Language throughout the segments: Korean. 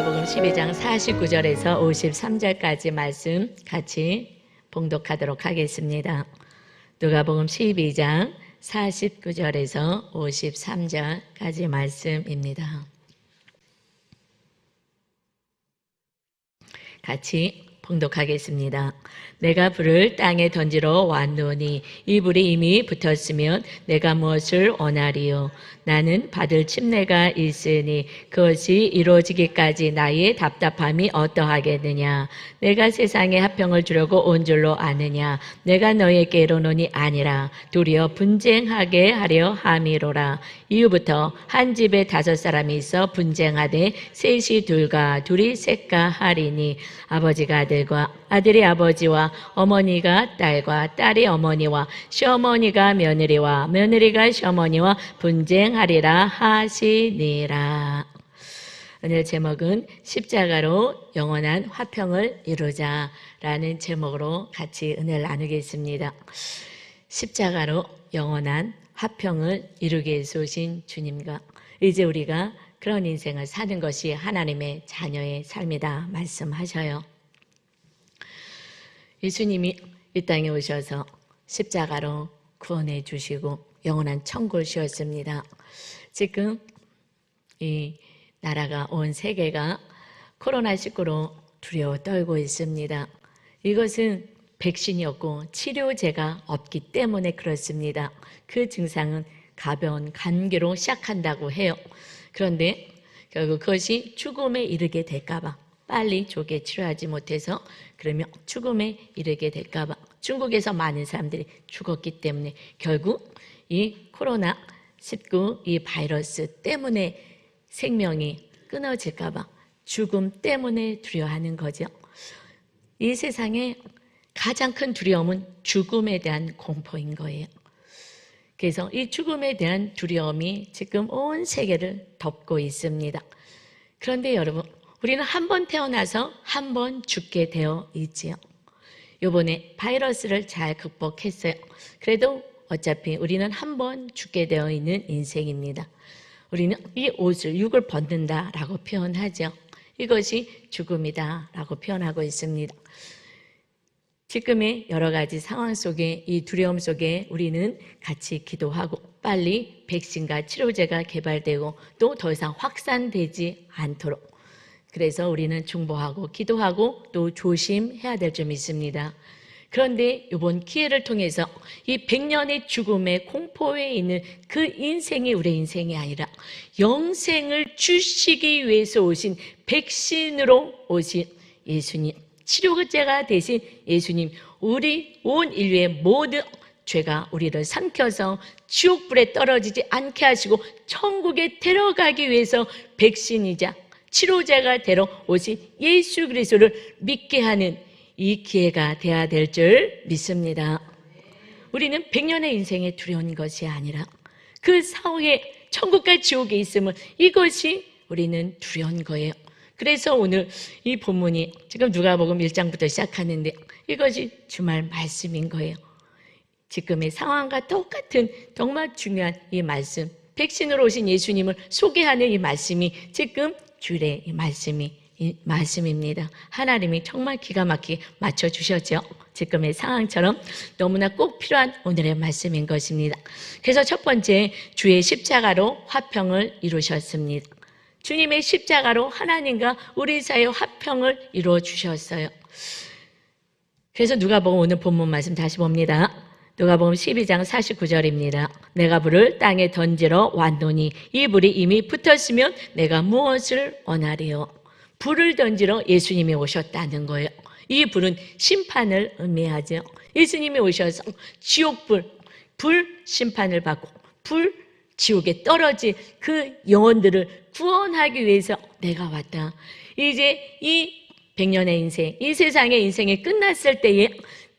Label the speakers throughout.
Speaker 1: 누가복음 12장 49절에서 53절까지 말씀 같이 봉독하도록 하겠습니다. 누가복음 12장 49절에서 53절까지 말씀입니다. 같이 봉독하겠습니다. 내가 불을 땅에 던지러 왔노니 이 불이 이미 붙었으면 내가 무엇을 원하리요? 나는 받을 침례가 있으니 그것이 이루어지기까지 나의 답답함이 어떠하겠느냐? 내가 세상에 화평을 주려고 온 줄로 아느냐? 내가 너희에게 이르노니 아니라 도리어 분쟁하게 하려 함이로라. 이후부터 한 집에 5사람이 있어 분쟁하되 셋이 둘과 둘이 셋과 하리니 아버지가 아들과 아들이 아버지와 어머니가 딸과 딸이 어머니와 시어머니가 며느리와 며느리가 시어머니와 분쟁하리라 하시니라. 오늘 제목은 십자가로 영원한 화평을 이루자라는 제목으로 같이 은혜를 나누겠습니다. 십자가로 영원한 화평을 이루기 위해서 오신 주님과 이제 우리가 그런 인생을 사는 것이 하나님의 자녀의 삶이다 말씀하셔요. 예수님이 이 땅에 오셔서 십자가로 구원해 주시고 영원한 천국을 주셨습니다. 지금 이 나라가 온 세계가 코로나19로 두려워 떨고 있습니다. 이것은 백신이 없고 치료제가 없기 때문에 그렇습니다. 그 증상은 가벼운 감기로 시작한다고 해요. 그런데 결국 그것이 죽음에 이르게 될까 봐 빨리 조기에 치료하지 못해서 그러면 죽음에 이르게 될까 봐 중국에서 많은 사람들이 죽었기 때문에 결국 이 코로나19 이 바이러스 때문에 생명이 끊어질까 봐 죽음 때문에 두려워하는 거죠. 이 세상에 가장 큰 두려움은 죽음에 대한 공포인 거예요. 그래서 이 죽음에 대한 두려움이 지금 온 세계를 덮고 있습니다. 그런데 여러분, 우리는 한 번 태어나서 한 번 죽게 되어 있지요. 이번에 바이러스를 잘 극복했어요. 그래도 어차피 우리는 한 번 죽게 되어 있는 인생입니다. 우리는 이 옷을 육을 벗는다라고 표현하죠. 이것이 죽음이다라고 표현하고 있습니다. 지금의 여러 가지 상황 속에 이 두려움 속에 우리는 같이 기도하고 빨리 백신과 치료제가 개발되고 또 더 이상 확산되지 않도록 그래서 우리는 중보하고 기도하고 또 조심해야 될 점이 있습니다. 그런데 이번 기회를 통해서 이 100년의 죽음의 공포에 있는 그 인생이 우리의 인생이 아니라 영생을 주시기 위해서 오신 백신으로 오신 예수님, 치료제가 되신 예수님, 우리 온 인류의 모든 죄가 우리를 삼켜서 지옥불에 떨어지지 않게 하시고 천국에 데려가기 위해서 백신이자 치료제가 되러 오신 예수 그리스도를 믿게 하는 이 기회가 돼야 될 줄 믿습니다. 우리는 100년의 인생에 두려운 것이 아니라 그 사후에 천국과 지옥에 있음을 이것이 우리는 두려운 거예요. 그래서 오늘 이 본문이 지금 누가복음 1장부터 시작하는데 이것이 주말 말씀인 거예요. 지금의 상황과 똑같은 정말 중요한 이 말씀, 백신으로 오신 예수님을 소개하는 이 말씀이 지금 주일의 이 말씀입니다. 하나님이 정말 기가 막히게 맞춰주셨죠. 지금의 상황처럼 너무나 꼭 필요한 오늘의 말씀인 것입니다. 그래서 첫 번째, 주의 십자가로 화평을 이루셨습니다. 주님의 십자가로 하나님과 우리 사이의 화평을 이루어 주셨어요. 그래서 누가복음 오늘 본문 말씀 다시 봅니다. 누가복음 12장 49절입니다. 내가 불을 땅에 던지러 왔노니 이 불이 이미 붙었으면 내가 무엇을 원하리요? 불을 던지러 예수님이 오셨다는 거예요. 이 불은 심판을 의미하죠. 예수님이 오셔서 지옥불, 불 심판을 받고 불 지옥에 떨어질 그 영혼들을 구원하기 위해서 내가 왔다. 이제 이 100년의 인생, 이 세상의 인생이 끝났을 때에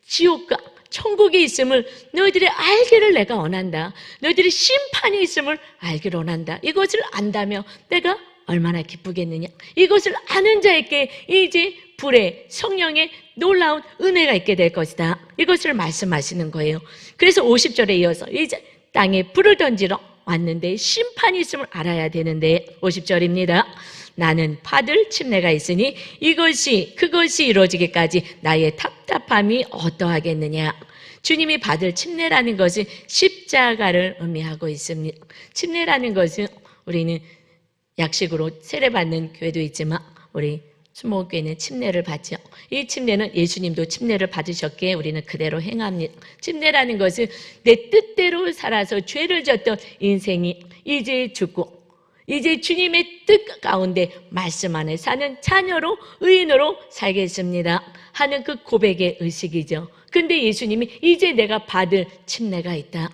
Speaker 1: 지옥과 천국이 있음을 너희들이 알기를 내가 원한다. 너희들이 심판이 있음을 알기를 원한다. 이것을 안다며 내가 얼마나 기쁘겠느냐. 이것을 아는 자에게 이제 불의 성령의 놀라운 은혜가 있게 될 것이다. 이것을 말씀하시는 거예요. 그래서 50절에 이어서 이제 땅에 불을 던지러 왔는데 심판이 있음을 알아야 되는데 50절입니다. 나는 받을 침례가 있으니 그것이 이루어지기까지 나의 답답함이 어떠하겠느냐. 주님이 받을 침례라는 것은 십자가를 의미하고 있습니다. 침례라는 것은 우리는 약식으로 세례받는 교회도 있지만 우리 수목교회는 침례를 받죠. 이 침례는 예수님도 침례를 받으셨기에 우리는 그대로 행합니다. 침례라는 것은 내 뜻대로 살아서 죄를 졌던 인생이 이제 죽고 이제 주님의 뜻 가운데 말씀 안에 사는 자녀로 의인으로 살겠습니다 하는 그 고백의 의식이죠. 근데 예수님이 이제 내가 받을 침례가 있다.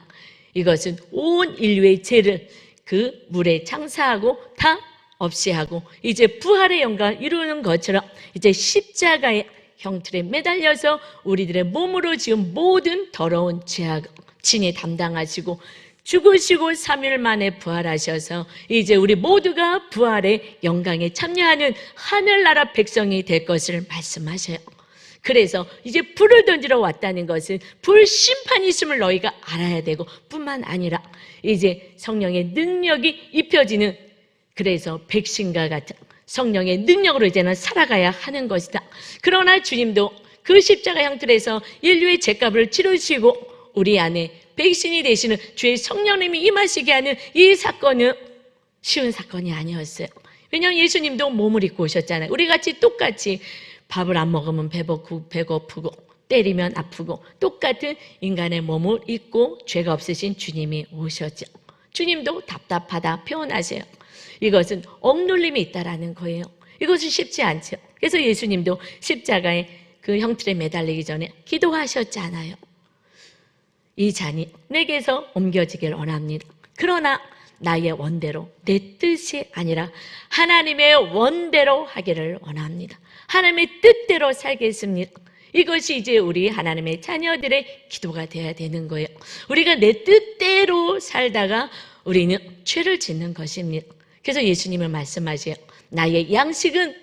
Speaker 1: 이것은 온 인류의 죄를 그 물에 장사하고 다 없이 하고 이제 부활의 영광을 이루는 것처럼 이제 십자가의 형틀에 매달려서 우리들의 몸으로 지은 모든 더러운 죄악 친히 담당하시고 죽으시고 3일 만에 부활하셔서 이제 우리 모두가 부활의 영광에 참여하는 하늘나라 백성이 될 것을 말씀하셔요. 그래서 이제 불을 던지러 왔다는 것은 불 심판이 있음을 너희가 알아야 되고 뿐만 아니라 이제 성령의 능력이 입혀지는, 그래서 백신과 같은 성령의 능력으로 이제는 살아가야 하는 것이다. 그러나 주님도 그 십자가 형틀에서 인류의 죄값을 치르시고 우리 안에 백신이 되시는 주의 성령님이 임하시게 하는 이 사건은 쉬운 사건이 아니었어요. 왜냐하면 예수님도 몸을 입고 오셨잖아요. 우리 같이 똑같이 밥을 안 먹으면 배고프고 때리면 아프고 똑같은 인간의 몸을 입고 죄가 없으신 주님이 오셨죠. 주님도 답답하다 표현하세요. 이것은 억눌림이 있다라는 거예요. 이것은 쉽지 않죠. 그래서 예수님도 십자가의 그 형틀에 매달리기 전에 기도하셨잖아요. 이 잔이 내게서 옮겨지길 원합니다. 그러나 나의 원대로, 내 뜻이 아니라 하나님의 원대로 하기를 원합니다. 하나님의 뜻대로 살겠습니다. 이것이 이제 우리 하나님의 자녀들의 기도가 되어야 되는 거예요. 우리가 내 뜻대로 살다가 우리는 죄를 짓는 것입니다. 그래서 예수님은 말씀하세요. 나의 양식은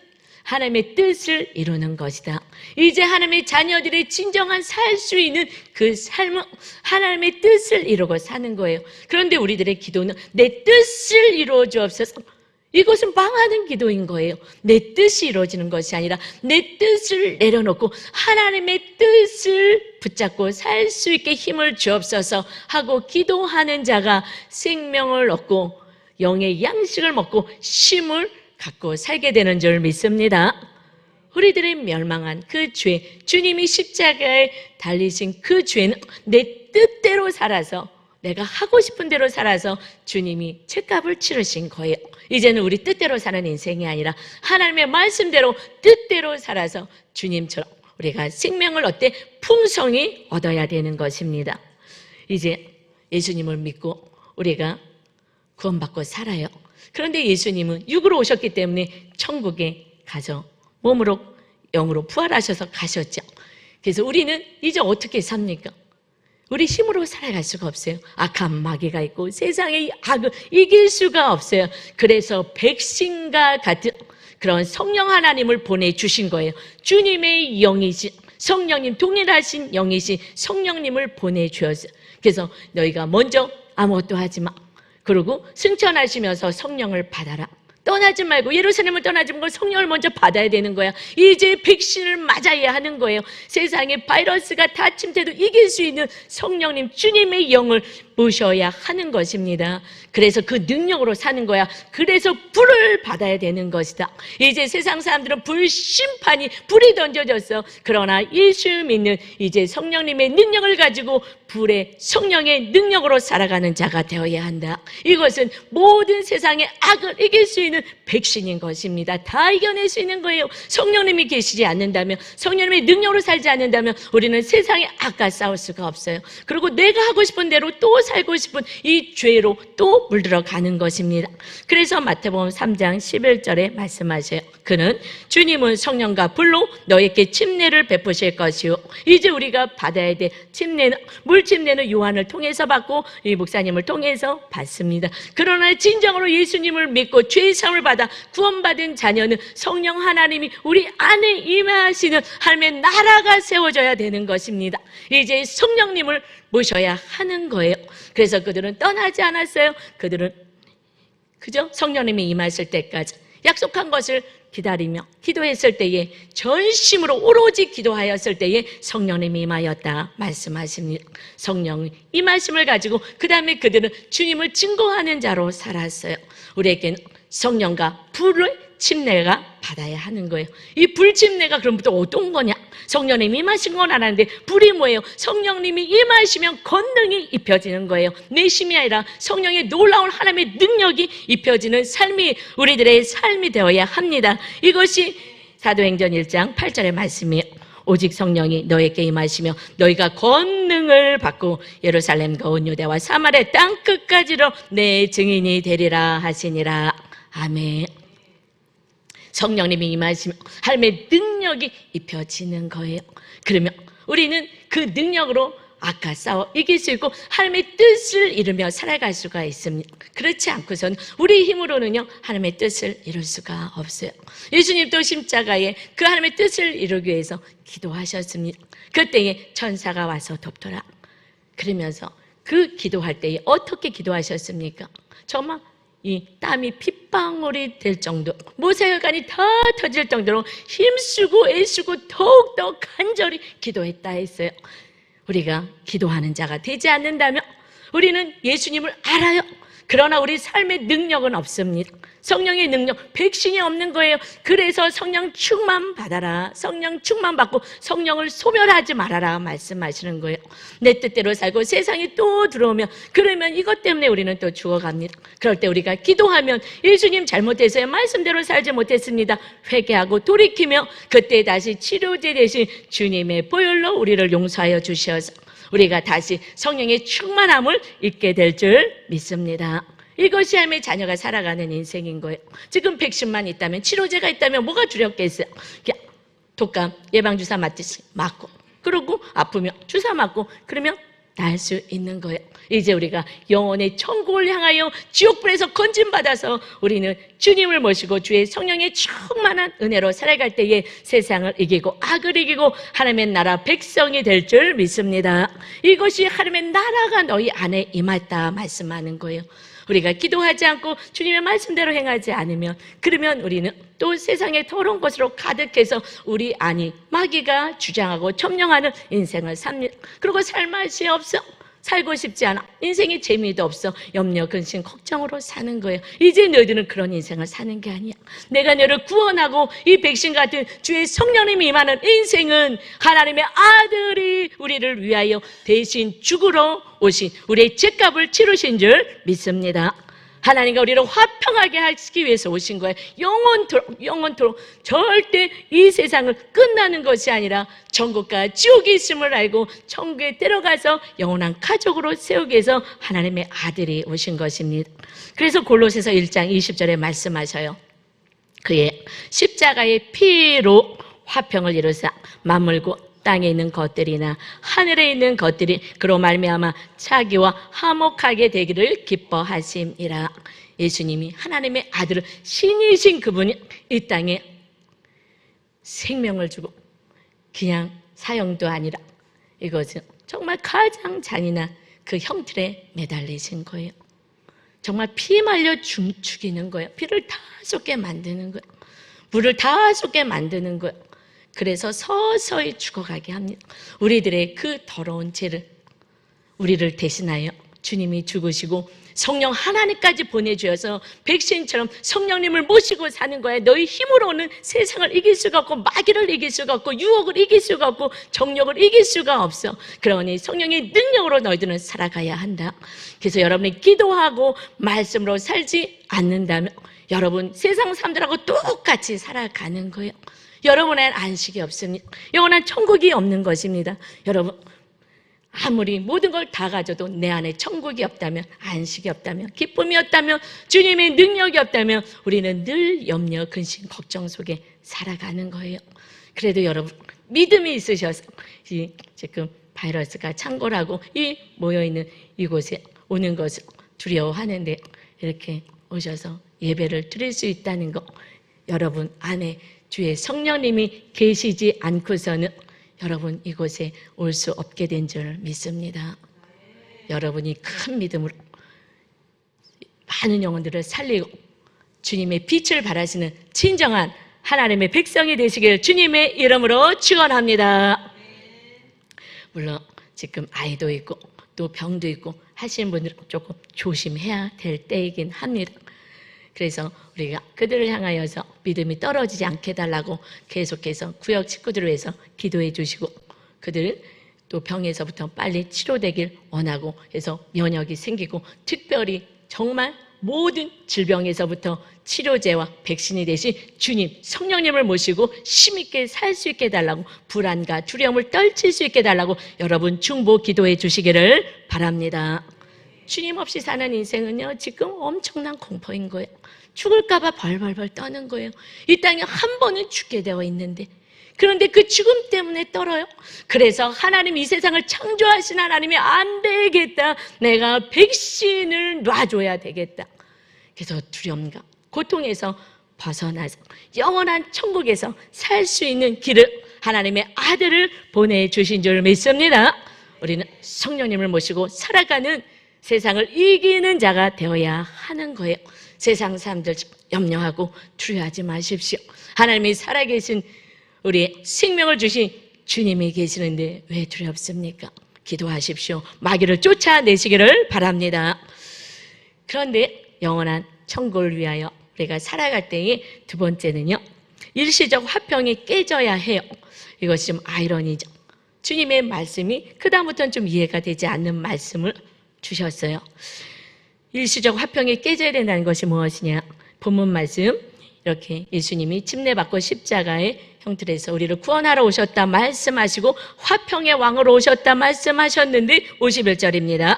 Speaker 1: 하나님의 뜻을 이루는 것이다. 이제 하나님의 자녀들의 진정한 살 수 있는 그 삶은 하나님의 뜻을 이루고 사는 거예요. 그런데 우리들의 기도는 내 뜻을 이루어 주옵소서. 이것은 망하는 기도인 거예요. 내 뜻이 이루어지는 것이 아니라 내 뜻을 내려놓고 하나님의 뜻을 붙잡고 살 수 있게 힘을 주옵소서 하고 기도하는 자가 생명을 얻고 영의 양식을 먹고 쉼을 갖고 살게 되는 줄 믿습니다. 우리들의 멸망한 그 죄, 주님이 십자가에 달리신 그 죄는 내 뜻대로 살아서, 내가 하고 싶은 대로 살아서 주님이 죄값을 치르신 거예요. 이제는 우리 뜻대로 사는 인생이 아니라 하나님의 말씀대로 뜻대로 살아서 주님처럼 우리가 생명을 얻되 풍성히 얻어야 되는 것입니다. 이제 예수님을 믿고 우리가 구원받고 살아요. 그런데 예수님은 육으로 오셨기 때문에 천국에 가서 몸으로 영으로 부활하셔서 가셨죠. 그래서 우리는 이제 어떻게 삽니까? 우리 힘으로 살아갈 수가 없어요. 악한 마귀가 있고 세상의 악을 이길 수가 없어요. 그래서 백신과 같은 그런 성령 하나님을 보내주신 거예요. 주님의 영이신 성령님, 동일하신 영이신 성령님을 보내주었어요. 그래서 너희가 먼저 아무것도 하지 마. 그리고 승천하시면서 성령을 받아라. 떠나지 말고, 예루살렘을 떠나지 말고 성령을 먼저 받아야 되는 거야. 이제 백신을 맞아야 하는 거예요. 세상에 바이러스가 다 침체도 이길 수 있는 성령님, 주님의 영을 모셔야 하는 것입니다. 그래서 그 능력으로 사는 거야. 그래서 불을 받아야 되는 것이다. 이제 세상 사람들은 불 심판이, 불이 던져졌어. 그러나 예수 믿는 이제 성령님의 능력을 가지고 불의 성령의 능력으로 살아가는 자가 되어야 한다. 이것은 모든 세상의 악을 이길 수 있는 백신인 것입니다. 다 이겨낼 수 있는 거예요. 성령님이 계시지 않는다면, 성령님의 능력으로 살지 않는다면 우리는 세상의 악과 싸울 수가 없어요. 그리고 내가 하고 싶은 대로 또 살고 싶은 이 죄로 또 물들어 가는 것입니다. 그래서 마태복음 3장 11절에 말씀하세요. 그는 주님은 성령과 불로 너에게 침례를 베푸실 것이요. 이제 우리가 받아야 될 침례는, 물침례는 요한을 통해서 받고 이 목사님을 통해서 받습니다. 그러나 진정으로 예수님을 믿고 죄의 사함을 받아 구원받은 자녀는 성령 하나님이 우리 안에 임하시는 하나님의 나라가 세워져야 되는 것입니다. 이제 성령님을 모셔야 하는 거예요. 그래서 그들은 떠나지 않았어요. 그들은 그저 성령님이 임하실 때까지 약속한 것을 기다리며 기도했을 때에 전심으로 오로지 기도하였을 때에 성령님이 임하였다 말씀하십니다. 성령 임하심을 가지고 그 다음에 그들은 주님을 증거하는 자로 살았어요. 우리에게는 성령과 불의 침례가 받아야 하는 거예요. 이 불침례가 그럼 또 어떤 거냐? 성령님이 임하신 건 알았는데 불이 뭐예요? 성령님이 임하시면 권능이 입혀지는 거예요. 내심이 아니라 성령의 놀라운 하나님의 능력이 입혀지는 삶이 우리들의 삶이 되어야 합니다. 이것이 사도행전 1장 8절의 말씀이에요. 오직 성령이 너에게 임하시며 너희가 권능을 받고 예루살렘과 온 유대와 사마리아 땅 끝까지로 내 증인이 되리라 하시니라. 아멘. 성령님이 임하시면 하나님의 능력이 입혀지는 거예요. 그러면 우리는 그 능력으로 악과 싸워 이길 수 있고 하나님의 뜻을 이루며 살아갈 수가 있습니다. 그렇지 않고서는 우리 힘으로는요 하나님의 뜻을 이룰 수가 없어요. 예수님도 십자가에 그 하나님의 뜻을 이루기 위해서 기도하셨습니다. 그때에 천사가 와서 돕더라. 그러면서 그 기도할 때에 어떻게 기도하셨습니까? 정말 이 땀이 핏방울이 될 정도, 모세혈관이 다 터질 정도로 힘쓰고 애쓰고 더욱더 간절히 기도했다 했어요. 우리가 기도하는 자가 되지 않는다면 우리는 예수님을 알아요. 그러나 우리 삶의 능력은 없습니다. 성령의 능력, 백신이 없는 거예요. 그래서 성령 충만 받아라. 성령 충만 받고 성령을 소멸하지 말아라 말씀하시는 거예요. 내 뜻대로 살고 세상에 또 들어오면 그러면 이것 때문에 우리는 또 죽어갑니다. 그럴 때 우리가 기도하면 예수님 잘못해서요 말씀대로 살지 못했습니다. 회개하고 돌이키며 그때 다시 치료제 대신 주님의 보혈로 우리를 용서하여 주셔서 우리가 다시 성령의 충만함을 잊게 될 줄 믿습니다. 이것이 하나님의 자녀가 살아가는 인생인 거예요. 지금 백신만 있다면, 치료제가 있다면 뭐가 두렵겠어요? 독감 예방주사 맞듯이 맞고, 그러고 아프면 주사 맞고, 그러면 날 수 있는 거예요. 이제 우리가 영혼의 천국을 향하여 지옥불에서 건진받아서 우리는 주님을 모시고 주의 성령의 충만한 은혜로 살아갈 때에 세상을 이기고 악을 이기고 하나님의 나라 백성이 될 줄 믿습니다. 이것이 하나님의 나라가 너희 안에 임했다 말씀하는 거예요. 우리가 기도하지 않고 주님의 말씀대로 행하지 않으면 그러면 우리는 또 세상의 더러운 것으로 가득해서 우리 안이 마귀가 주장하고 점령하는 인생을 삽니다. 그리고 살 맛이 없어. 살고 싶지 않아. 인생에 재미도 없어. 염려, 근심, 걱정으로 사는 거예요. 이제 너희들은 그런 인생을 사는 게 아니야. 내가 너를 구원하고 이 백신 같은 주의 성령님이 임하는 인생은 하나님의 아들이 우리를 위하여 대신 죽으러 오신 우리의 죄값을 치르신 줄 믿습니다. 하나님과 우리를 화평하게 하시기 위해서 오신 거예요. 영원토록 절대 이 세상을 끝나는 것이 아니라 천국과 지옥이 있음을 알고 천국에 데려가서 영원한 가족으로 세우기 위해서 하나님의 아들이 오신 것입니다. 그래서 골로새서 1장 20절에 말씀하셔요. 그의 십자가의 피로 화평을 이루사 만물고 땅에 있는 것들이나 하늘에 있는 것들이 그로 말미암아 차기와 화목하게 되기를 기뻐하심이라. 예수님이 하나님의 아들을 신이신 그분이 이 땅에 생명을 주고 그냥 사형도 아니라 이것은 정말 가장 잔인한 그 형틀에 매달리신 거예요. 정말 피 말려 죽이는 거예요. 피를 다 쏟게 만드는 거예요. 물을 다 쏟게 만드는 거예요. 그래서 서서히 죽어가게 합니다. 우리들의 그 더러운 죄를 우리를 대신하여 주님이 죽으시고 성령 하나님까지 보내주셔서 백신처럼 성령님을 모시고 사는 거예요. 너희 힘으로는 세상을 이길 수가 없고 마귀를 이길 수가 없고 유혹을 이길 수가 없고 정욕을 이길 수가 없어. 그러니 성령의 능력으로 너희들은 살아가야 한다. 그래서 여러분이 기도하고 말씀으로 살지 않는다면 여러분 세상 사람들하고 똑같이 살아가는 거예요. 여러분의 안식이 없습니다. 영원한 천국이 없는 것입니다. 여러분 아무리 모든 걸 다 가져도 내 안에 천국이 없다면, 안식이 없다면, 기쁨이 없다면, 주님의 능력이 없다면 우리는 늘 염려, 근심, 걱정 속에 살아가는 거예요. 그래도 여러분 믿음이 있으셔서 지금 바이러스가 창궐하고 이 모여있는 이곳에 오는 것을 두려워하는데 이렇게 오셔서 예배를 드릴 수 있다는 거, 여러분 안에 주의 성령님이 계시지 않고서는 여러분 이곳에 올 수 없게 된 줄 믿습니다. 여러분이 큰 믿음으로 많은 영혼들을 살리고 주님의 빛을 발하시는 진정한 하나님의 백성이 되시길 주님의 이름으로 축원합니다. 물론 지금 아이도 있고 또 병도 있고 하시는 분들은 조금 조심해야 될 때이긴 합니다. 그래서 우리가 그들을 향하여서 믿음이 떨어지지 않게 해달라고 계속해서 구역 식구들을 위해서 기도해 주시고, 그들 또 병에서부터 빨리 치료되길 원하고 해서 면역이 생기고, 특별히 정말 모든 질병에서부터 치료제와 백신이 되신 주님 성령님을 모시고 힘있게 살 수 있게 해달라고, 불안과 두려움을 떨칠 수 있게 해달라고 여러분 중보 기도해 주시기를 바랍니다. 주님 없이 사는 인생은요, 지금 엄청난 공포인 거예요. 죽을까 봐 벌벌벌 떠는 거예요. 이 땅에 한 번은 죽게 되어 있는데, 그런데 그 죽음 때문에 떨어요. 그래서 하나님, 이 세상을 창조하신 하나님이 안 되겠다, 내가 백신을 놔줘야 되겠다. 그래서 두려움과 고통에서 벗어나서 영원한 천국에서 살 수 있는 길을 하나님의 아들을 보내주신 줄 믿습니다. 우리는 성령님을 모시고 살아가는 세상을 이기는 자가 되어야 하는 거예요. 세상 사람들 염려하고 두려워하지 마십시오. 하나님이 살아계신 우리의 생명을 주신 주님이 계시는데 왜 두렵습니까? 기도하십시오. 마귀를 쫓아내시기를 바랍니다. 그런데 영원한 천국을 위하여 우리가 살아갈 때의 두 번째는요, 일시적 화평이 깨져야 해요. 이것이 좀 아이러니죠. 주님의 말씀이 그다음부터는 좀 이해가 되지 않는 말씀을 주셨어요. 일시적 화평이 깨져야 된다는 것이 무엇이냐? 본문 말씀, 이렇게 예수님이 침례받고 십자가의 형틀에서 우리를 구원하러 오셨다 말씀하시고 화평의 왕으로 오셨다 말씀하셨는데 51절입니다.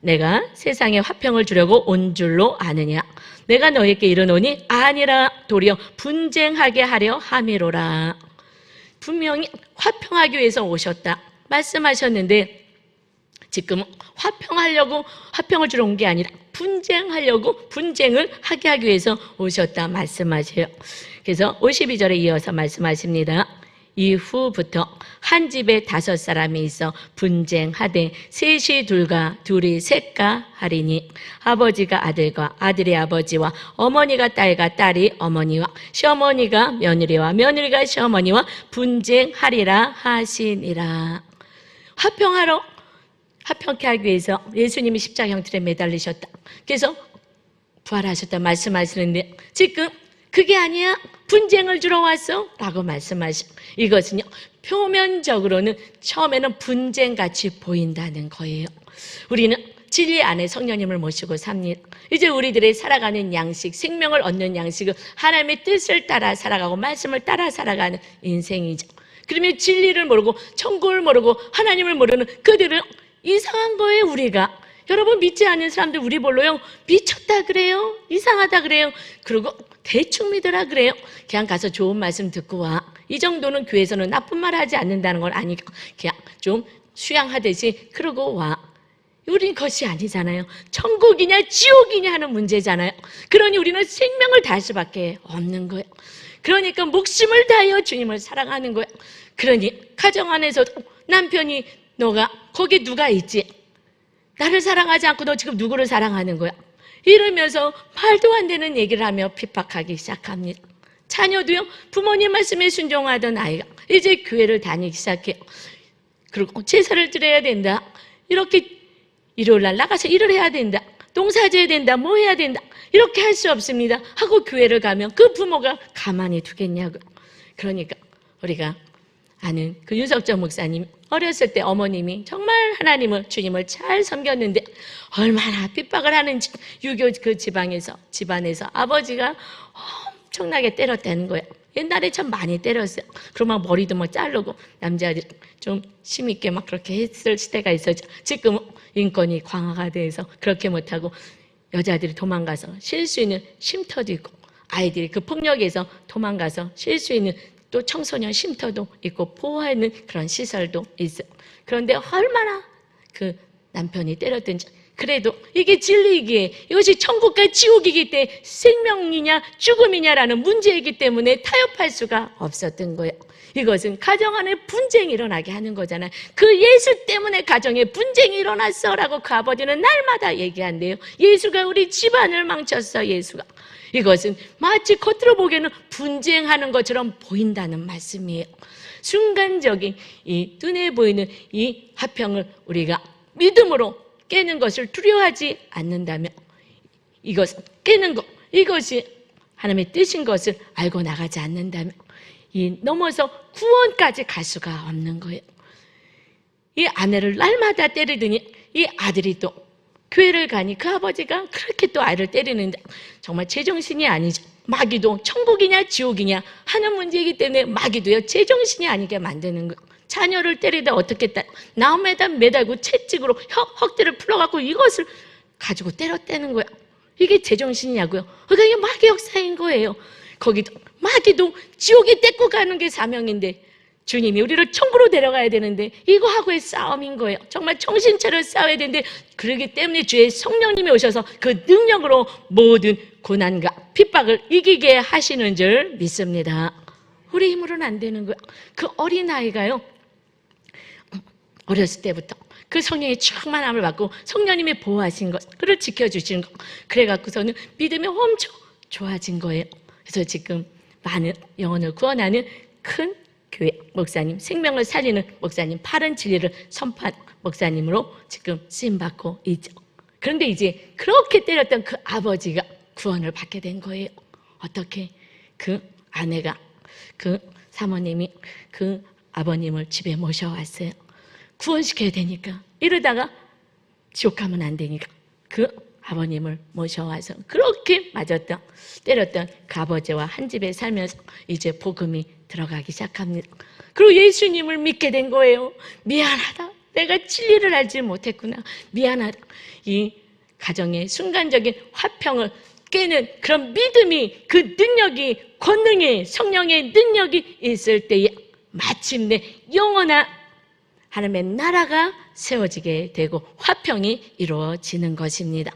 Speaker 1: 내가 세상에 화평을 주려고 온 줄로 아느냐? 내가 너에게 이르노니 아니라 도리어 분쟁하게 하려 함이로라. 분명히 화평하기 위해서 오셨다 말씀하셨는데, 지금 화평하려고 화평을 주러 온 게 아니라 분쟁하려고 분쟁을 하게 하기 위해서 오셨다 말씀하세요. 그래서 52절에 이어서 말씀하십니다. 이후부터 한 집에 5사람이 있어 분쟁하되 셋이 둘과 둘이 셋과 하리니, 아버지가 아들과 아들이 아버지와 어머니가 딸과 딸이 어머니와 시어머니가 며느리와 며느리가 시어머니와 분쟁하리라 하시니라. 화평케 하기 위해서 예수님이 십자가 형틀에 매달리셨다, 그래서 부활하셨다 말씀하시는데, 지금 그게 아니야, 분쟁을 주러 왔어 라고 말씀하시고, 이것은요 표면적으로는 처음에는 분쟁같이 보인다는 거예요. 우리는 진리 안에 성령님을 모시고 삽니다. 이제 우리들의 살아가는 양식, 생명을 얻는 양식은 하나님의 뜻을 따라 살아가고 말씀을 따라 살아가는 인생이죠. 그러면 진리를 모르고 천국을 모르고 하나님을 모르는 그들은 이상한 거예요. 우리가, 여러분 믿지 않는 사람들 우리 볼로요 미쳤다 그래요, 이상하다 그래요, 그리고 대충 믿으라 그래요. 그냥 가서 좋은 말씀 듣고 와, 이 정도는 교회에서는 나쁜 말 하지 않는다는 걸 아니까 그냥 좀 수양하듯이 그러고 와. 우린 것이 아니잖아요. 천국이냐 지옥이냐 하는 문제잖아요. 그러니 우리는 생명을 다할 수밖에 없는 거예요. 그러니까 목숨을 다하여 주님을 사랑하는 거예요. 그러니 가정 안에서도 남편이, 너가 거기 누가 있지? 나를 사랑하지 않고 너 지금 누구를 사랑하는 거야? 이러면서 말도 안 되는 얘기를 하며 핍박하기 시작합니다. 자녀도요, 부모님 말씀에 순종하던 아이가 이제 교회를 다니기 시작해요. 그리고 제사를 드려야 된다, 이렇게 일요일날 나가서 일을 해야 된다, 농사 지어야 된다, 뭐 해야 된다, 이렇게 할 수 없습니다 하고 교회를 가면 그 부모가 가만히 두겠냐고요. 그러니까 우리가 아는 그 윤석정 목사님, 어렸을 때 어머님이 정말 하나님을, 주님을 잘 섬겼는데 얼마나 핍박을 하는지 유교 그 집안에서 아버지가 엄청나게 때렸다는 거예요. 옛날에 참 많이 때렸어요. 그러면 머리도 막 자르고 남자들이 좀 힘있게 막 그렇게 했을 때가 있었죠. 지금은 인권이 강화가 돼서 그렇게 못하고 여자들이 도망가서 쉴 수 있는 쉼터도 있고, 아이들이 그 폭력에서 도망가서 쉴 수 있는 또 청소년 쉼터도 있고 보호하는 그런 시설도 있어요. 그런데 얼마나 그 남편이 때렸든지, 그래도 이게 진리이기에, 이것이 천국과 지옥이기 때문에 생명이냐 죽음이냐라는 문제이기 때문에 타협할 수가 없었던 거예요. 이것은 가정 안에 분쟁이 일어나게 하는 거잖아요. 그 예수 때문에 가정에 분쟁이 일어났어 라고 그 아버지는 날마다 얘기한대요. 예수가 우리 집안을 망쳤어, 예수가. 이것은 마치 겉으로 보기에는 분쟁하는 것처럼 보인다는 말씀이에요. 순간적인 이 눈에 보이는 이 화평을 우리가 믿음으로 깨는 것을 두려워하지 않는다면, 이것 깨는 것, 이것이 하나님의 뜻인 것을 알고 나가지 않는다면 이 넘어서 구원까지 갈 수가 없는 거예요. 이 아내를 날마다 때리더니 이 아들이 또 교회를 가니 그 아버지가 그렇게 또 아이를 때리는데 정말 제정신이 아니죠. 마귀도 천국이냐 지옥이냐 하는 문제이기 때문에 마귀도요 제정신이 아니게 만드는 거예요. 자녀를 때리다 어떻게 나무에다 매달고 채찍으로 헉대를 풀어갖고 이것을 가지고 때렸다는 거야. 이게 제정신이냐고요. 그러니까 이게 마귀 역사인 거예요. 거기도 마귀도 지옥에 데리고 가는 게 사명인데 주님이 우리를 천국으로 데려가야 되는데 이거하고의 싸움인 거예요. 정말 정신 차려 싸워야 되는데, 그러기 때문에 주의 성령님이 오셔서 그 능력으로 모든 고난과 핍박을 이기게 하시는 줄 믿습니다. 우리 힘으로는 안 되는 거예요. 그 어린아이가요 어렸을 때부터 그 성령의 충만함을 받고 성령님이 보호하신 것, 그를 지켜주시는 것, 그래갖고서는 믿음이 엄청 좋아진 거예요. 그래서 지금 많은 영혼을 구원하는 큰 교회 목사님, 생명을 살리는 목사님, 바른 진리를 선포한 목사님으로 지금 쓰임받고 있죠. 그런데 이제 그렇게 때렸던 그 아버지가 구원을 받게 된 거예요. 어떻게? 그 아내가, 그 사모님이 그 아버님을 집에 모셔왔어요. 구원시켜야 되니까. 이러다가 지옥 가면 안 되니까 그 아버님을 모셔와서 그렇게 맞았던, 때렸던 그 아버지와 한 집에 살면서 이제 복음이 들어가기 시작합니다. 그리고 예수님을 믿게 된 거예요. 미안하다, 내가 진리를 알지 못했구나, 미안하다. 이 가정의 순간적인 화평을 깨는 그런 믿음이, 그 능력이, 권능이, 성령의 능력이 있을 때에 마침내 영원한 하나님의 나라가 세워지게 되고 화평이 이루어지는 것입니다.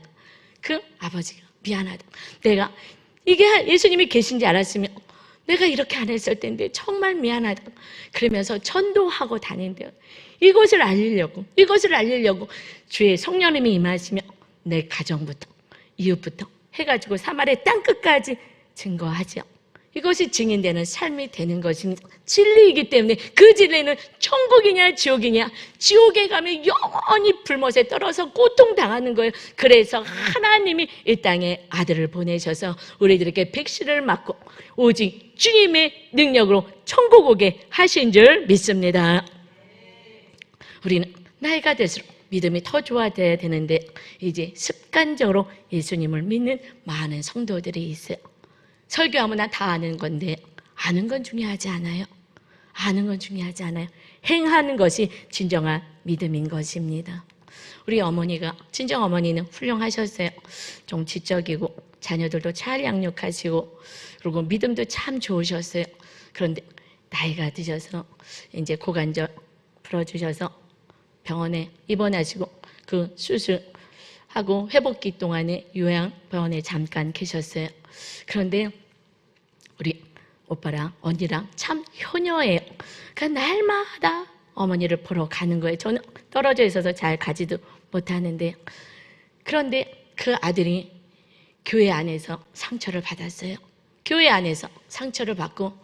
Speaker 1: 그 아버지가 미안하다, 내가 이게 예수님이 계신지 알았으면 내가 이렇게 안 했을 텐데 정말 미안하다. 그러면서 전도하고 다닌대요. 이것을 알리려고 주의 성령님이 임하시며 내 가정부터 이웃부터 해가지고 사마리아 땅끝까지 증거하죠. 이것이 증인되는 삶이 되는 것입니다. 진리이기 때문에 그 진리는 천국이냐 지옥이냐, 지옥에 가면 영원히 불못에 떨어서 고통당하는 거예요. 그래서 하나님이 이 땅에 아들을 보내셔서 우리들에게 백신을 맞고 오직 주님의 능력으로 천국 오게 하신 줄 믿습니다. 우리는 나이가 들수록 믿음이 더 좋아져야 되는데 이제 습관적으로 예수님을 믿는 많은 성도들이 있어요. 설교하면 난 다 아는 건데 아는 건 중요하지 않아요. 아는 건 중요하지 않아요. 행하는 것이 진정한 믿음인 것입니다. 우리 어머니가, 친정 어머니는 훌륭하셨어요. 좀 지적이고 자녀들도 잘 양육하시고 그리고 믿음도 참 좋으셨어요. 그런데 나이가 드셔서 이제 고관절 풀어주셔서 병원에 입원하시고 그 수술하고 회복기 동안에 요양병원에 잠깐 계셨어요. 그런데 우리 오빠랑 언니랑 참 효녀예요. 그러니까 날마다 어머니를 보러 가는 거예요. 저는 떨어져 있어서 잘 가지도 못하는데, 그런데 그 아들이 교회 안에서 상처를 받았어요. 교회 안에서 상처를 받고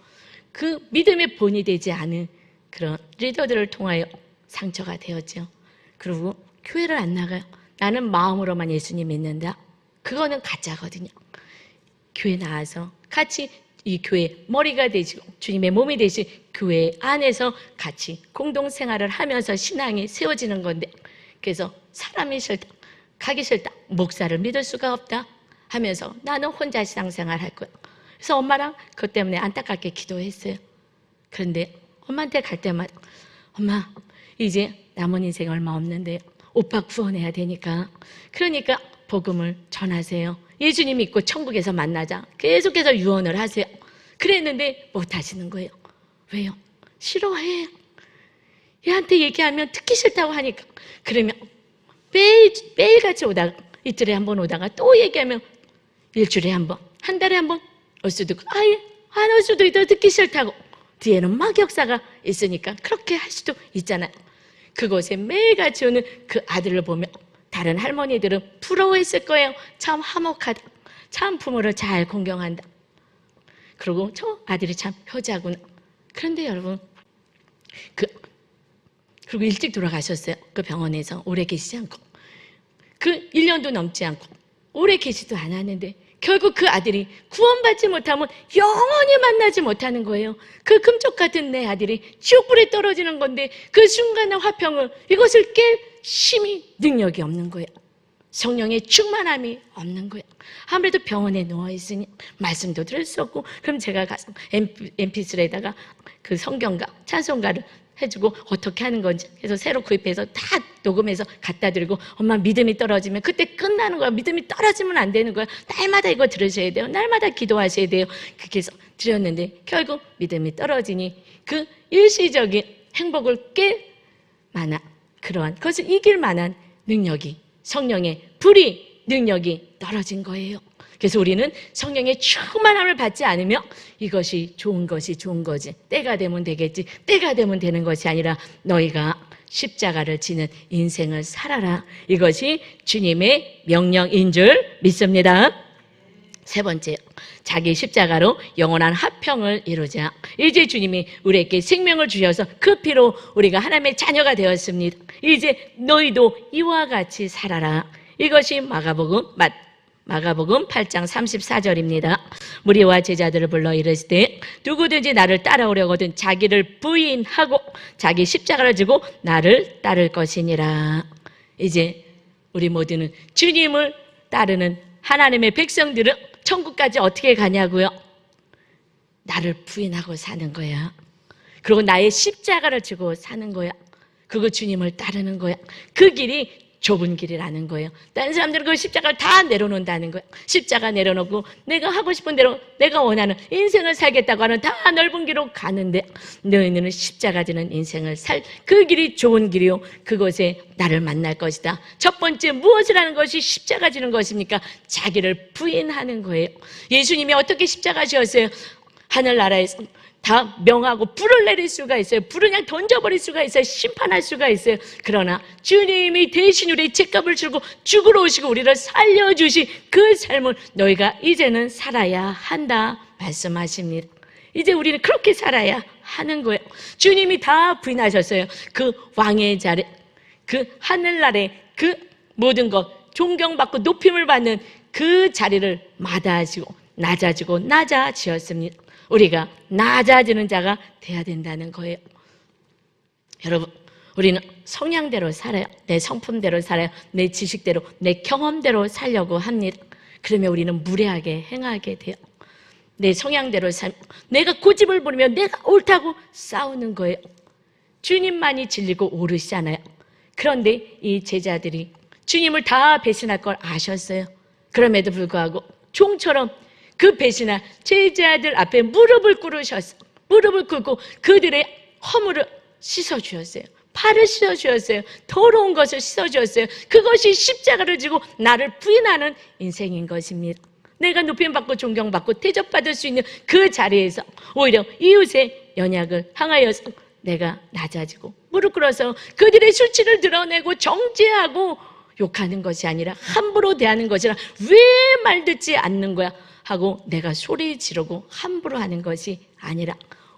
Speaker 1: 그 믿음의 본이 되지 않은 그런 리더들을 통하여 상처가 되었죠. 그리고 교회를 안 나가요. 나는 마음으로만 예수님 믿는다. 그거는 가짜거든요. 교회 나와서 같이 이 교회 머리가 되시고 주님의 몸이 되신 교회 안에서 같이 공동생활을 하면서 신앙이 세워지는 건데, 그래서 사람이 싫다, 가기 싫다, 목사를 믿을 수가 없다 하면서 나는 혼자 신앙생활 할 거야. 그래서 엄마랑 그것 때문에 안타깝게 기도했어요. 그런데 엄마한테 갈 때마다 엄마 이제 남은 인생 얼마 없는데 오빠 구원해야 되니까, 그러니까 복음을 전하세요. 예수님 믿고 천국에서 만나자. 계속해서 유언을 하세요. 그랬는데 못 하시는 거예요. 왜요? 싫어해. 얘한테 얘기하면 듣기 싫다고 하니까. 그러면 매일같이 오다가, 이틀에 한 번 오다가 또 얘기하면 일주일에 한 번, 한 달에 한 번 올 수도 있고, 아예 안 올 수도 있다, 듣기 싫다고. 뒤에는 막 역사가 있으니까 그렇게 할 수도 있잖아요. 그곳에 매일같이 오는 그 아들을 보며 다른 할머니들은 부러워했을 거예요. 참 화목하다. 참 부모를 잘 공경한다. 그리고 저 아들이 참 효자구나. 그런데 여러분, 그리고 일찍 돌아가셨어요. 그 병원에서 오래 계시지 않고. 그 1년도 넘지 않고 오래 계시도 않았는데 결국 그 아들이 구원받지 못하면 영원히 만나지 못하는 거예요. 그 금쪽 같은 내 아들이 지옥불에 떨어지는 건데 그 순간의 화평을, 이것을 깰 힘이, 능력이 없는 거예요. 성령의 충만함이 없는 거예요. 아무래도 병원에 누워있으니 말씀도 들을 수 없고, 그럼 제가 가서 MP3에다가 그 성경가, 찬송가를 해주고 어떻게 하는 건지 해서 새로 구입해서 다 녹음해서 갖다 드리고, 엄마 믿음이 떨어지면 그때 끝나는 거야. 믿음이 떨어지면 안 되는 거야. 날마다 이거 들으셔야 돼요. 날마다 기도하셔야 돼요. 그렇게 해서 드렸는데 결국 믿음이 떨어지니 그 일시적인 행복을 깰 만한, 그러한 그것을 이길 만한 능력이, 성령의 불이, 능력이 떨어진 거예요. 그래서 우리는 성령의 충만함을 받지 않으며 이것이 좋은 것이 좋은 거지, 때가 되면 되겠지, 때가 되면 되는 것이 아니라 너희가 십자가를 지는 인생을 살아라. 이것이 주님의 명령인 줄 믿습니다. 세 번째, 자기 십자가로 영원한 화평을 이루자. 이제 주님이 우리에게 생명을 주셔서 그 피로 우리가 하나님의 자녀가 되었습니다. 이제 너희도 이와 같이 살아라. 이것이 마가복음 8장 34절입니다. 무리와 제자들을 불러 이르시되 누구든지 나를 따라오려거든 자기를 부인하고 자기 십자가를 지고 나를 따를 것이니라. 이제 우리 모두는 주님을 따르는 하나님의 백성들은 천국까지 어떻게 가냐고요? 나를 부인하고 사는 거야. 그리고 나의 십자가를 지고 사는 거야. 그리고 주님을 따르는 거야. 그 길이 좁은 길이라는 거예요. 다른 사람들은 그 십자가를 다 내려놓는다는 거예요. 십자가 내려놓고 내가 하고 싶은 대로 내가 원하는 인생을 살겠다고 하는 다 넓은 길로 가는데, 너희는 십자가 지는 인생을 살 그 길이 좋은 길이요. 그곳에 나를 만날 것이다. 첫 번째 무엇을 하는 것이 십자가 지는 것입니까? 자기를 부인하는 거예요. 예수님이 어떻게 십자가 지었어요? 하늘나라에서 다 명하고 불을 내릴 수가 있어요. 불을 그냥 던져버릴 수가 있어요. 심판할 수가 있어요. 그러나 주님이 대신 우리의 죄값을 주고 죽으러 오시고 우리를 살려주신 그 삶을 너희가 이제는 살아야 한다 말씀하십니다. 이제 우리는 그렇게 살아야 하는 거예요. 주님이 다 부인하셨어요. 그 왕의 자리, 그 하늘나라의 그 모든 것, 존경받고 높임을 받는 그 자리를 마다하시고 낮아지고 낮아지었습니다. 우리가 낮아지는 자가 돼야 된다는 거예요. 여러분, 우리는 성향대로 살아요. 내 성품대로 살아요. 내 지식대로, 내 경험대로 살려고 합니다. 그러면 우리는 무례하게 행하게 돼요. 내 성향대로 내가 고집을 부리며 내가 옳다고 싸우는 거예요. 주님만이 진리고 옳으시잖아요. 그런데 이 제자들이 주님을 다 배신할 걸 아셨어요. 그럼에도 불구하고 종처럼 그 배신한 제자들 앞에 무릎을 꿇으셨어요. 무릎을 꿇고 그들의 허물을 씻어주었어요. 팔을 씻어주었어요. 더러운 것을 씻어주었어요. 그것이 십자가를 지고 나를 부인하는 인생인 것입니다. 내가 높임받고 존경받고 대접받을 수 있는 그 자리에서 오히려 이웃의 연약을 향하여서 내가 낮아지고 무릎 꿇어서 그들의 수치를 드러내고 정죄하고 욕하는 것이 아니라 함부로 대하는 것이라, 왜 말 듣지 않는 거야 하고 내가 소리 지르고 함부로 하는 것이 아니라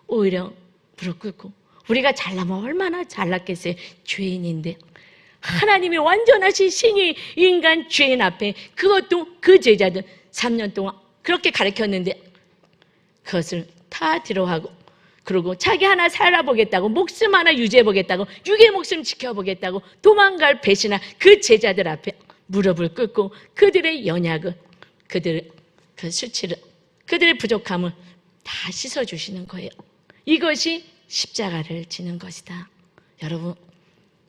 Speaker 1: 오히려 무릎 꿇고, 우리가 잘나면 얼마나 잘났겠어요. 죄인인데 하나님이 완전하신 신이 인간 죄인 앞에, 그것도 그 제자들 3년 동안 그렇게 가르쳤는데 그것을 다 뒤로하고, 그리고 자기 하나 살아보겠다고, 목숨 하나 유지해보겠다고, 육의 목숨 지켜보겠다고 도망갈 배신한 그 제자들 앞에 무릎을 꿇고 그들의 연약을, 그들의 그 수치를, 그들의 부족함을 다 씻어주시는 거예요. 이것이 십자가를 지는 것이다. 여러분,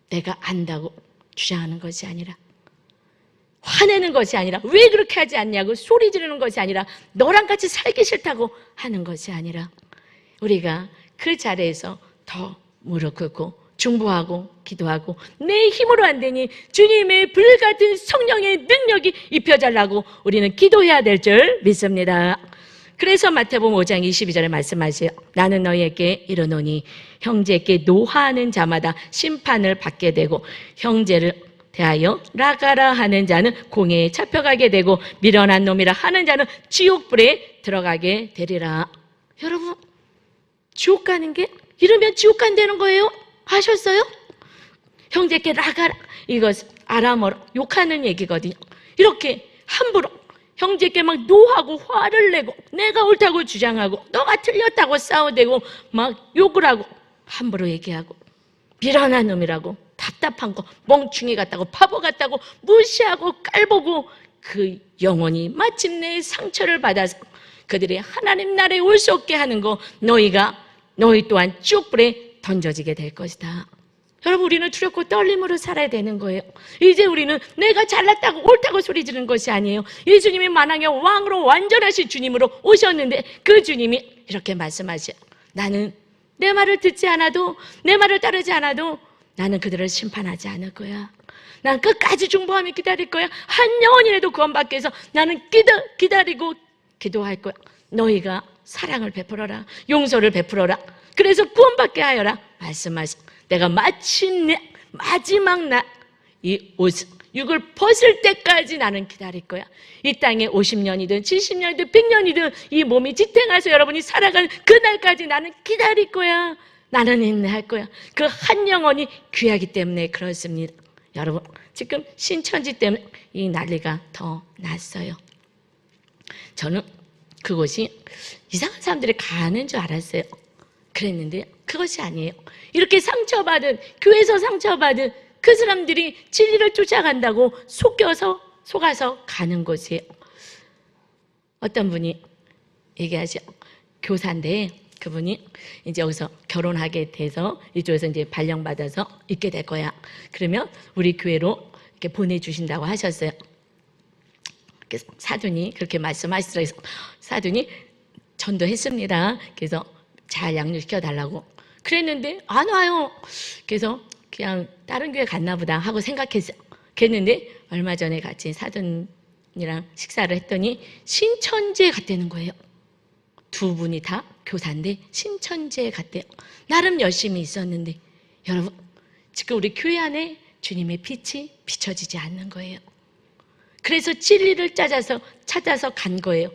Speaker 1: 내가 안다고 주장하는 것이 아니라, 화내는 것이 아니라, 왜 그렇게 하지 않냐고 소리 지르는 것이 아니라, 너랑 같이 살기 싫다고 하는 것이 아니라, 우리가 그 자리에서 더 무릎 꿇고 중보하고 기도하고, 내 힘으로 안 되니 주님의 불같은 성령의 능력이 입혀달라고 우리는 기도해야 될 줄 믿습니다. 그래서 마태복음 5장 22절에 말씀하세요. 나는 너희에게 이르노니 형제에게 노하는 자마다 심판을 받게 되고 형제를 대하여 라가라 하는 자는 공회에 잡혀가게 되고 미련한 놈이라 하는 자는 지옥불에 들어가게 되리라. 여러분, 지옥 가는 게 이러면 지옥 간다는 거예요? 아셨어요? 형제께 라가라, 이것 아람어로 욕하는 얘기거든요. 이렇게 함부로 형제께 막 노하고 화를 내고 내가 옳다고 주장하고 너가 틀렸다고 싸우대고 막 욕을 하고 함부로 얘기하고 미련한 놈이라고, 답답한 거, 멍충이 같다고, 바보 같다고 무시하고 깔보고 그 영혼이 마침내 상처를 받아서 그들이 하나님 나라에 올 수 없게 하는 거, 너희 또한 지옥불에 던져지게 될 것이다. 여러분, 우리는 두렵고 떨림으로 살아야 되는 거예요. 이제 우리는 내가 잘났다고 옳다고 소리 지르는 것이 아니에요. 예수님이 만왕의 왕으로 완전하신 주님으로 오셨는데 그 주님이 이렇게 말씀하셔요. 나는 내 말을 듣지 않아도, 내 말을 따르지 않아도 나는 그들을 심판하지 않을 거야. 난 끝까지 중보하며 기다릴 거야. 한 영혼이라도 구원받기 위해서 나는 기다리고 기도할 거야. 너희가 사랑을 베풀어라, 용서를 베풀어라, 그래서 구원받게 하여라 말씀하시. 내가 마침내 마지막 날 이 옷, 육을 벗을 때까지 나는 기다릴 거야. 이 땅에 50년이든 70년이든 100년이든 이 몸이 지탱해서 여러분이 살아가는 그날까지 나는 기다릴 거야. 나는 인내할 거야. 그 한 영혼이 귀하기 때문에 그렇습니다. 여러분, 지금 신천지 때문에 이 난리가 더 났어요. 저는 그곳이 이상한 사람들이 가는 줄 알았어요. 그랬는데 그것이 아니에요. 이렇게 상처받은, 교회에서 상처받은 그 사람들이 진리를 쫓아간다고 속아서 가는 곳이에요. 어떤 분이 얘기하죠. 교사인데 그분이 이제 여기서 결혼하게 돼서 이쪽에서 이제 발령받아서 있게 될 거야. 그러면 우리 교회로 이렇게 보내주신다고 하셨어요. 사돈이 그렇게 말씀하시더라고요. 사돈이 전도했습니다. 그래서 잘 양육시켜 달라고 그랬는데 안 와요. 그래서 그냥 다른 교회 갔나 보다 하고 생각했어요. 그랬는데 얼마 전에 같이 사돈이랑 식사를 했더니 신천지에 갔다는 거예요. 두 분이 다 교사인데 신천지에 갔대요. 나름 열심히 있었는데 여러분, 지금 우리 교회 안에 주님의 빛이 비춰지지 않는 거예요. 그래서 진리를 찾아서 간 거예요.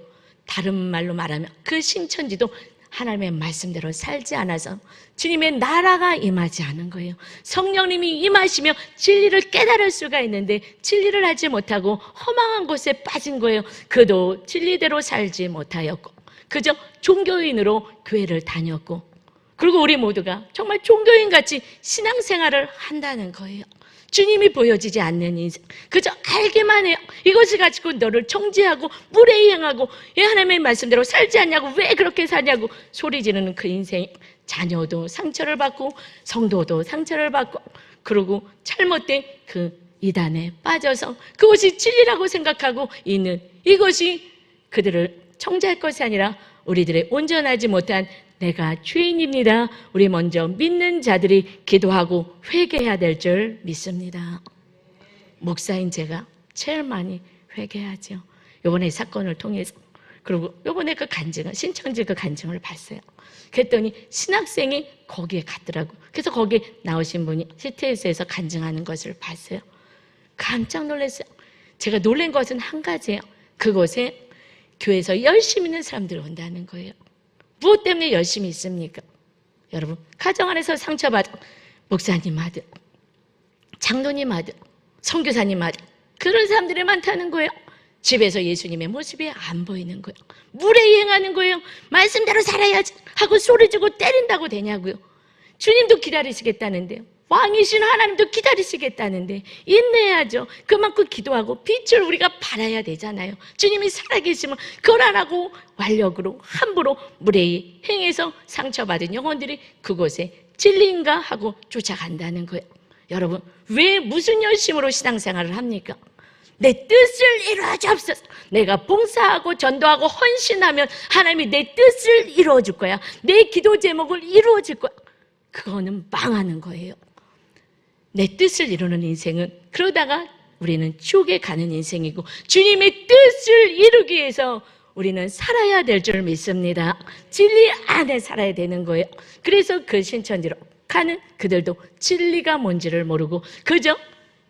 Speaker 1: 다른 말로 말하면 그 신천지도 하나님의 말씀대로 살지 않아서 주님의 나라가 임하지 않은 거예요. 성령님이 임하시며 진리를 깨달을 수가 있는데 진리를 하지 못하고 허망한 곳에 빠진 거예요. 그도 진리대로 살지 못하였고 그저 종교인으로 교회를 다녔고, 그리고 우리 모두가 정말 종교인같이 신앙생활을 한다는 거예요. 주님이 보여지지 않는 인생, 그저 알기만 해요. 이것을 가지고 너를 정죄하고 물에 행하고 하나님의 말씀대로 살지 않냐고, 왜 그렇게 사냐고 소리 지르는 그 인생. 자녀도 상처를 받고 성도도 상처를 받고, 그리고 잘못된 그 이단에 빠져서 그것이 진리라고 생각하고 있는, 이것이 그들을 정죄할 것이 아니라 우리들의 온전하지 못한 내가 죄인입니다. 우리 먼저 믿는 자들이 기도하고 회개해야 될 줄 믿습니다. 목사인 제가 제일 많이 회개하죠. 이번에 사건을 통해서. 그리고 이번에 그 간증을, 신천지 그 간증을 봤어요. 그랬더니 신학생이 거기에 갔더라고. 그래서 거기에 나오신 분이 CTS에서 간증하는 것을 봤어요. 깜짝 놀랐어요. 제가 놀란 것은 한 가지예요. 그곳에 교회에서 열심히 있는 사람들이 온다는 거예요. 무엇 때문에 열심히 있습니까? 여러분, 가정 안에서 상처받은 목사님 아들, 장로님 아들, 선교사님 아들, 그런 사람들이 많다는 거예요. 집에서 예수님의 모습이 안 보이는 거예요. 물에 이행하는 거예요. 말씀대로 살아야지 하고 소리지고 때린다고 되냐고요. 주님도 기다리시겠다는데요. 왕이신 하나님도 기다리시겠다는데 인내해야죠. 그만큼 기도하고 빛을 우리가 발해야 되잖아요. 주님이 살아계시면 그걸 안 하고 완력으로 함부로 물에 행해서 상처받은 영혼들이 그곳에 진리인가 하고 쫓아간다는 거예요. 여러분, 왜 무슨 열심으로 신앙생활을 합니까? 내 뜻을 이루어 주옵소서. 내가 봉사하고 전도하고 헌신하면 하나님이 내 뜻을 이루어 줄 거야. 내 기도 제목을 이루어 줄 거야. 그거는 망하는 거예요. 내 뜻을 이루는 인생은, 그러다가 우리는 지옥에 가는 인생이고, 주님의 뜻을 이루기 위해서 우리는 살아야 될 줄 믿습니다. 진리 안에 살아야 되는 거예요. 그래서 그 신천지로 가는 그들도 진리가 뭔지를 모르고 그저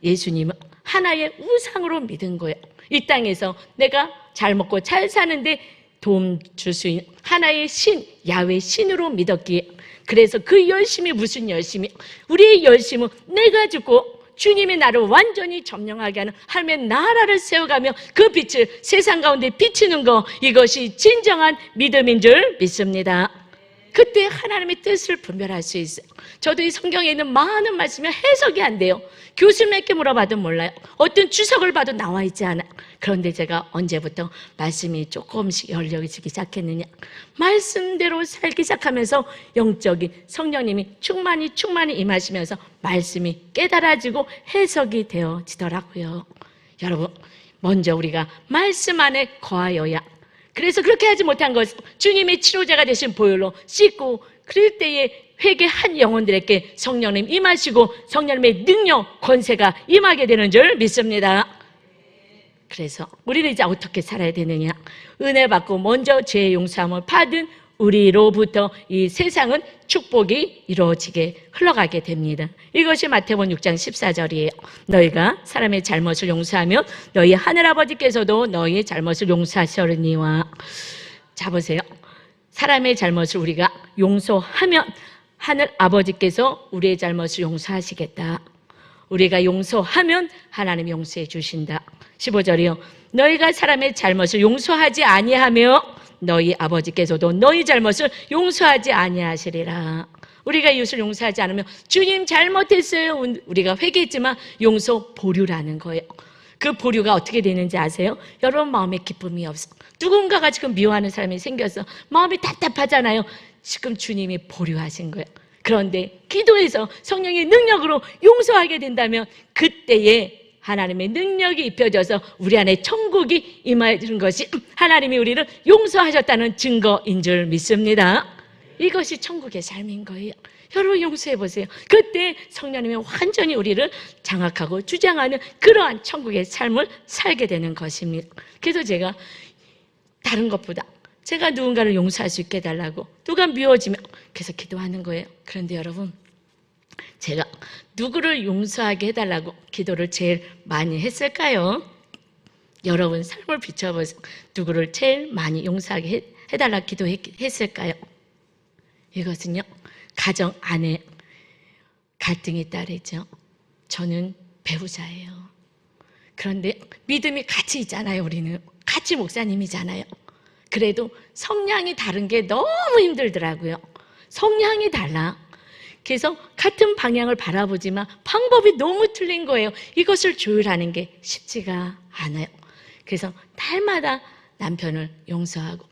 Speaker 1: 예수님은 하나의 우상으로 믿은 거예요. 이 땅에서 내가 잘 먹고 잘 사는데 도움 줄 수 있는 하나의 신, 야훼 신으로 믿었기에, 그래서 그 열심이 무슨 열심이? 우리의 열심은 내가 죽고 주님이 나를 완전히 점령하게 하는 하나님의 나라를 세워가며 그 빛을 세상 가운데 비치는 거, 이것이 진정한 믿음인 줄 믿습니다. 그때 하나님의 뜻을 분별할 수 있어요. 저도 이 성경에 있는 많은 말씀이 해석이 안 돼요. 교수님에게 물어봐도 몰라요. 어떤 주석을 봐도 나와 있지 않아요. 그런데 제가 언제부터 말씀이 조금씩 열려지기 시작했느냐, 말씀대로 살기 시작하면서 영적인 성령님이 충만히 임하시면서 말씀이 깨달아지고 해석이 되어지더라고요. 여러분, 먼저 우리가 말씀 안에 거하여야, 그래서 그렇게 하지 못한 것은 주님의 치료자가 되신 보혈로 씻고, 그럴 때에 회개한 영혼들에게 성령님 임하시고 성령님의 능력, 권세가 임하게 되는 줄 믿습니다. 그래서 우리는 이제 어떻게 살아야 되느냐, 은혜 받고 먼저 죄의 용서함을 받은 우리로부터 이 세상은 축복이 이루어지게 흘러가게 됩니다. 이것이 마태복음 6장 14절이에요. 너희가 사람의 잘못을 용서하면 너희 하늘아버지께서도 너희의 잘못을 용서하시려니와. 자 보세요. 사람의 잘못을 우리가 용서하면 하늘아버지께서 우리의 잘못을 용서하시겠다. 우리가 용서하면 하나님 용서해 주신다. 15절이요. 너희가 사람의 잘못을 용서하지 아니하며 너희 아버지께서도 너희 잘못을 용서하지 아니하시리라. 우리가 이웃을 용서하지 않으면 주님 잘못했어요, 우리가 회개했지만 용서 보류라는 거예요. 그 보류가 어떻게 되는지 아세요? 여러분 마음에 기쁨이 없어. 누군가가 지금 미워하는 사람이 생겨서 마음이 답답하잖아요. 지금 주님이 보류하신 거예요. 그런데 기도해서 성령의 능력으로 용서하게 된다면 그때에 하나님의 능력이 입혀져서 우리 안에 천국이 임하는 것이 하나님이 우리를 용서하셨다는 증거인 줄 믿습니다. 이것이 천국의 삶인 거예요. 여러분 용서해 보세요. 그때 성령님이 완전히 우리를 장악하고 주장하는 그러한 천국의 삶을 살게 되는 것입니다. 그래서 제가 다른 것보다 제가 누군가를 용서할 수 있게 해달라고, 누가 미워지면 그래서 기도하는 거예요. 그런데 여러분, 제가 누구를 용서하게 해달라고 기도를 제일 많이 했을까요? 여러분 삶을 비춰보세요. 누구를 제일 많이 용서하게 해달라고 기도했을까요? 이것은요, 가정 안에 갈등이 있다 그랬죠. 저는 배우자예요. 그런데 믿음이 같이 있잖아요. 우리는 같이 목사님이잖아요. 그래도 성향이 다른 게 너무 힘들더라고요. 성향이 달라. 그래서 같은 방향을 바라보지만 방법이 너무 틀린 거예요. 이것을 조율하는 게 쉽지가 않아요. 그래서 날마다 남편을 용서하고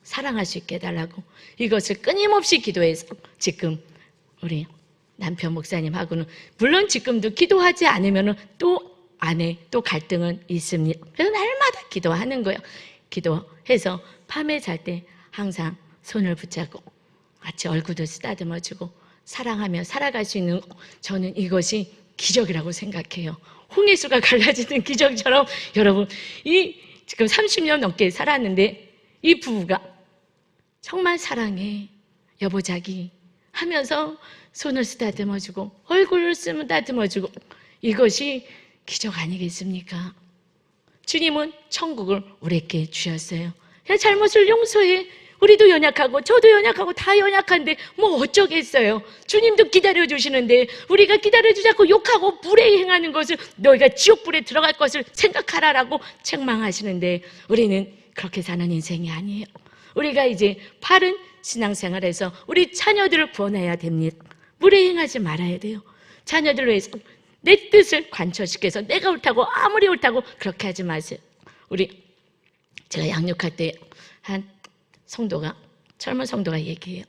Speaker 1: 사랑할 수 있게 해달라고 이것을 끊임없이 기도해서 지금 우리 남편 목사님하고는 물론 지금도 기도하지 않으면 또 안에 또 갈등은 있습니다. 그래서 날마다 기도하는 거예요. 기도해서 밤에 잘 때 항상 손을 붙잡고 같이 얼굴도 쓰다듬어주고 사랑하며 살아갈 수 있는, 저는 이것이 기적이라고 생각해요. 홍해수가 갈라지는 기적처럼 여러분, 이 지금 30년 넘게 살았는데 이 부부가 정말 사랑해 여보자기 하면서 손을 쓰다듬어주고 얼굴을 쓰다듬어주고, 이것이 기적 아니겠습니까? 주님은 천국을 우리에게 주셨어요. 그냥 잘못을 용서해. 우리도 연약하고 저도 연약하고 다 연약한데 뭐 어쩌겠어요. 주님도 기다려주시는데 우리가 기다려주지 않고 욕하고 불에 행하는 것을 너희가 지옥불에 들어갈 것을 생각하라라고 책망하시는데 우리는 그렇게 사는 인생이 아니에요. 우리가 이제 바른 신앙생활에서 우리 자녀들을 구원해야 됩니다. 불에 행하지 말아야 돼요. 자녀들을 위해서 내 뜻을 관철시켜서 내가 옳다고 아무리 옳다고 그렇게 하지 마세요. 제가 양육할 때 한 성도가, 젊은 성도가 얘기해요.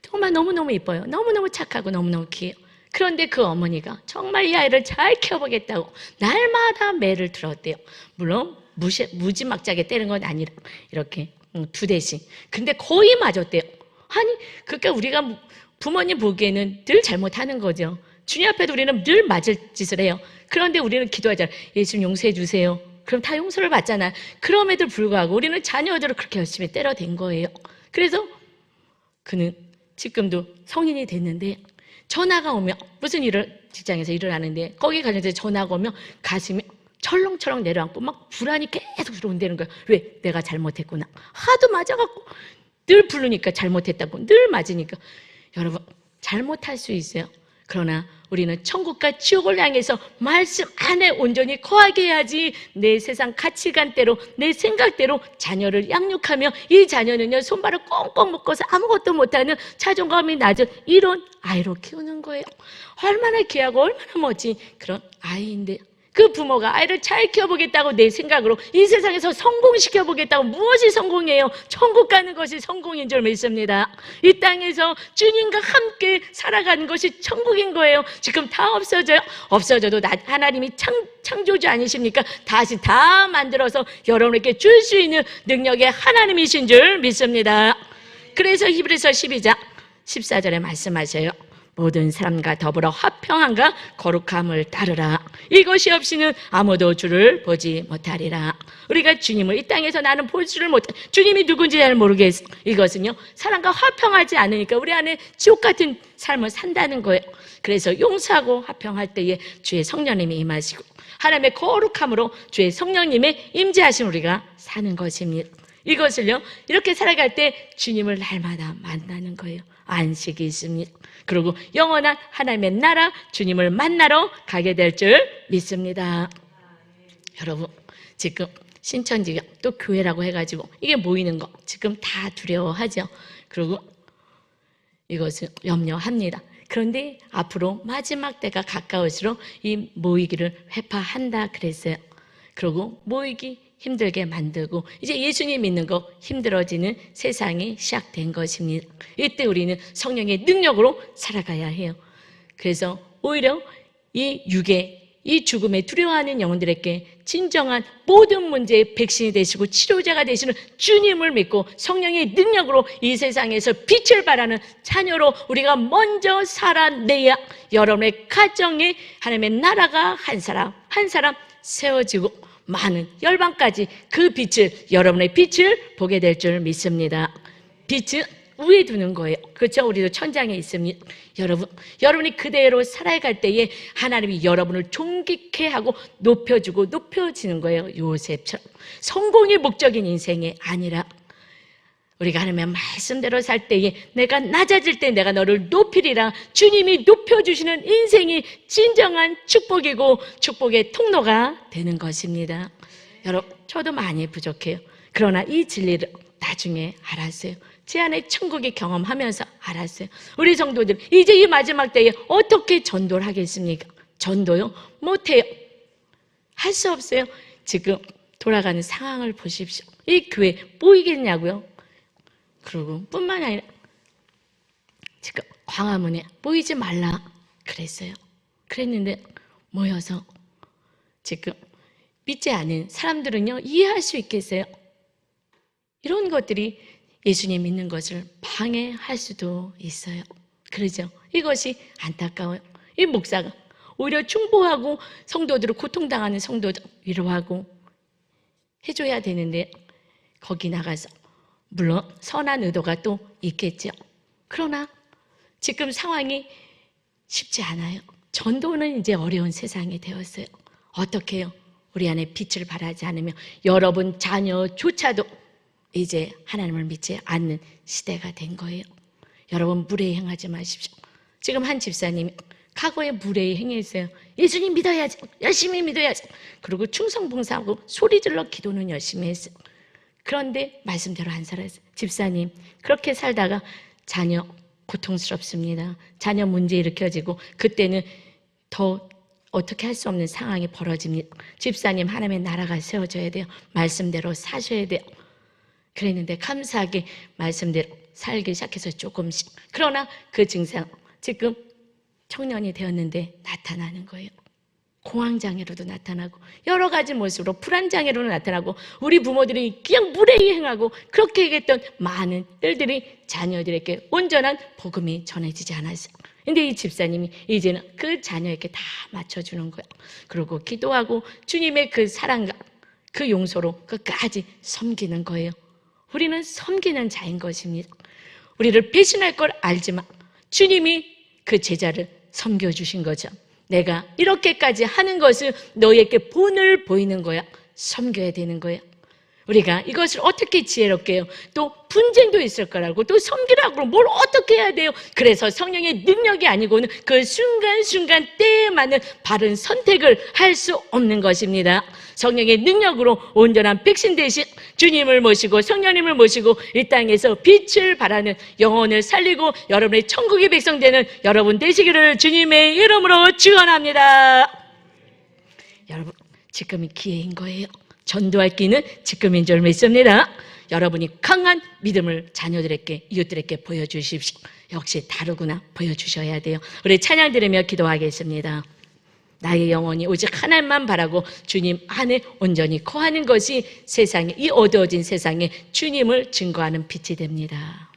Speaker 1: 정말 너무너무 이뻐요. 너무너무 착하고 너무너무 귀해요. 그런데 그 어머니가 정말 이 아이를 잘 키워보겠다고 날마다 매를 들었대요. 물론 무지막지하게 때리는 건 아니라 이렇게 2대씩. 근데 거의 맞았대요. 아니 그러니까 우리가 부모님 보기에는 늘 잘못하는 거죠. 주님 앞에도 우리는 늘 맞을 짓을 해요. 그런데 우리는 기도하잖아요. 예수님 용서해 주세요. 그럼 다 용서를 받잖아. 그럼에도 불구하고 우리는 자녀들을 그렇게 열심히 때려댄 거예요. 그래서 그는 지금도 성인이 됐는데 전화가 오면 무슨 일을 직장에서 일을 하는데 거기 관련해서 전화가 오면 가슴이 철렁철렁 내려앉고 막 불안이 계속 들어온다는 거야. 왜? 내가 잘못했구나. 하도 맞아갖고 늘 부르니까 잘못했다고 늘 맞으니까. 여러분, 잘못할 수 있어요. 그러나 우리는 천국과 지옥을 향해서 말씀 안에 온전히 거하게 해야지 내 세상 가치관대로 내 생각대로 자녀를 양육하며 이 자녀는요 손발을 꽁꽁 묶어서 아무것도 못하는 자존감이 낮은 이런 아이로 키우는 거예요. 얼마나 귀하고 얼마나 멋진 그런 아이인데 그 부모가 아이를 잘 키워보겠다고 내 생각으로 이 세상에서 성공시켜보겠다고 무엇이 성공이에요? 천국 가는 것이 성공인 줄 믿습니다. 이 땅에서 주님과 함께 살아가는 것이 천국인 거예요. 지금 다 없어져요. 없어져도 하나님이 창조주 아니십니까? 다시 다 만들어서 여러분에게 줄 수 있는 능력의 하나님이신 줄 믿습니다. 그래서 히브리서 12장 14절에 말씀하셔요. 모든 사람과 더불어 화평함과 거룩함을 따르라. 이것이 없이는 아무도 주를 보지 못하리라. 우리가 주님을 이 땅에서 나는 볼 줄을 못해. 주님이 누군지 잘 모르겠어. 이것은요 사람과 화평하지 않으니까 우리 안에 지옥 같은 삶을 산다는 거예요. 그래서 용서하고 화평할 때에 주의 성령님이 임하시고 하나님의 거룩함으로 주의 성령님의 임재하신 우리가 사는 것입니다. 이것을요 이렇게 살아갈 때 주님을 날마다 만나는 거예요. 안식이 있습니다. 그리고 영원한 하나님의 나라 주님을 만나러 가게 될 줄 믿습니다. 여러분 지금 신천지가 또 교회라고 해가지고 이게 모이는 거 지금 다 두려워하죠. 그리고 이것을 염려합니다. 그런데 앞으로 마지막 때가 가까울수록 이 모이기를 회파한다 그랬어요. 그리고 모이기 힘들게 만들고 이제 예수님 믿는 거 힘들어지는 세상이 시작된 것입니다. 이때 우리는 성령의 능력으로 살아가야 해요. 그래서 오히려 이 육에 이 죽음에 두려워하는 영혼들에게 진정한 모든 문제의 백신이 되시고 치료자가 되시는 주님을 믿고 성령의 능력으로 이 세상에서 빛을 발하는 자녀로 우리가 먼저 살아내야 여러분의 가정에 하나님의 나라가 한 사람 한 사람 세워지고 많은 열방까지 그 빛을 여러분의 빛을 보게 될 줄 믿습니다. 빛은 위에 두는 거예요. 그렇죠? 우리도 천장에 있습니다. 여러분이 그대로 살아갈 때에 하나님이 여러분을 존귀케 하고 높여주고 높여지는 거예요. 요셉처럼 성공이 목적인 인생이 아니라 우리가 하나님의 말씀대로 살 때에 내가 낮아질 때 내가 너를 높이리라. 주님이 높여주시는 인생이 진정한 축복이고 축복의 통로가 되는 것입니다. 여러분 저도 많이 부족해요. 그러나 이 진리를 나중에 알았어요. 제 안에 천국이 경험하면서 알았어요. 우리 성도들 이제 이 마지막 때에 어떻게 전도를 하겠습니까? 전도요? 못해요. 할 수 없어요. 지금 돌아가는 상황을 보십시오. 이 교회 모이겠냐고요? 그리고 뿐만 아니라 지금 광화문에 모이지 말라 그랬어요. 그랬는데 모여서 지금 믿지 않은 사람들은요 이해할 수 있겠어요? 이런 것들이 예수님 믿는 것을 방해할 수도 있어요. 그러죠? 이것이 안타까워요. 이 목사가 오히려 충보하고 성도들을 고통당하는 성도들 위로하고 해줘야 되는데 거기 나가서 물론 선한 의도가 또 있겠죠. 그러나 지금 상황이 쉽지 않아요. 전도는 이제 어려운 세상이 되었어요. 어떻게 해요? 우리 안에 빛을 발하지 않으면 여러분 자녀조차도 이제 하나님을 믿지 않는 시대가 된 거예요. 여러분 무례히 행하지 마십시오. 지금 한 집사님이 과거에 무례히 행했어요. 예수님 믿어야지, 열심히 믿어야지. 그리고 충성봉사하고 소리질러 기도는 열심히 했어요. 그런데 말씀대로 안 살았어요. 집사님 그렇게 살다가 자녀 고통스럽습니다. 자녀 문제 일으켜지고 그때는 더 어떻게 할 수 없는 상황이 벌어집니다. 집사님 하나님의 나라가 세워져야 돼요. 말씀대로 사셔야 돼요. 그랬는데 감사하게 말씀대로 살기 시작해서 조금씩. 그러나 그 증상 지금 청년이 되었는데 나타나는 거예요. 공황장애로도 나타나고 여러 가지 모습으로 불안장애로도 나타나고 우리 부모들이 그냥 무례히 행하고 그렇게 얘기했던 많은 일들이 자녀들에게 온전한 복음이 전해지지 않았어요. 근데 이 집사님이 이제는 그 자녀에게 다 맞춰주는 거예요. 그리고 기도하고 주님의 그 사랑과 그 용서로 끝까지 섬기는 거예요. 우리는 섬기는 자인 것입니다. 우리를 배신할 걸 알지만 주님이 그 제자를 섬겨주신 거죠. 내가 이렇게까지 하는 것을 너에게 본을 보이는 거야. 섬겨야 되는 거야. 우리가 이것을 어떻게 지혜롭게 해요? 또 분쟁도 있을 거라고, 또 섬기라고 뭘 어떻게 해야 돼요? 그래서 성령의 능력이 아니고는 그 순간순간 때에 맞는 바른 선택을 할 수 없는 것입니다. 성령의 능력으로 온전한 백신 대신 주님을 모시고 성령님을 모시고 이 땅에서 빛을 발하는 영혼을 살리고 여러분의 천국의 백성 되는 여러분 되시기를 주님의 이름으로 축원합니다. 여러분, 지금이 기회인 거예요. 전도할 기회는 지금인 줄 믿습니다. 여러분이 강한 믿음을 자녀들에게, 이웃들에게 보여주십시오. 역시 다르구나 보여주셔야 돼요. 우리 찬양 드리며 기도하겠습니다. 나의 영혼이 오직 하나님만 바라고 주님 안에 온전히 거하는 것이 세상에, 이 어두워진 세상에 주님을 증거하는 빛이 됩니다.